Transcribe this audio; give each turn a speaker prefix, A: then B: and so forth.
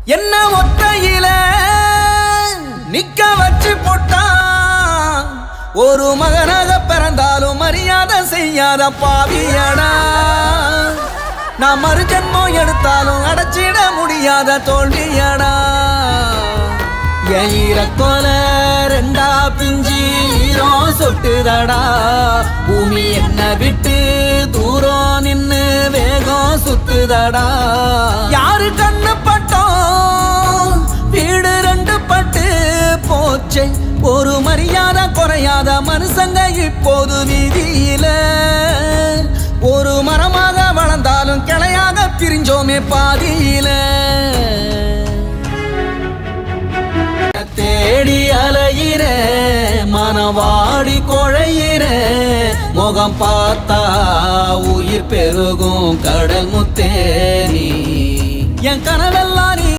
A: என்ன ஒத்தையில நிக்க வச்சு போட்டான் ஒரு மகனாக பிறந்தாலும் மரியாதை செய்யாத பாவியடா நான் மறு ஜென்மம் எடுத்தாலும் அடைச்சிட முடியாத தோல்வியடா என் ஈரக்கோல ரெண்டா பிஞ்சி ஈரம் சொட்டுதடா பூமி என்ன விட்டு தூரம் நின்னு வேகம் சுத்துதடா யாரு கண்ணு பட்டோம் வீடு ரெண்டு பட்டு போச்சே ஒரு மரியாதை குறையாத மனுஷங்க இப்போது வீதியில ஒரு மரமாக வளர்ந்தாலும் கிளையாக பிரிஞ்சோமே பாதியில தேடி அலையிற மனவாடி கொழையிற முகம் பார்த்தா உயிர் பெருகும் கடல் முத்தேரி என் கனவெல்லாம்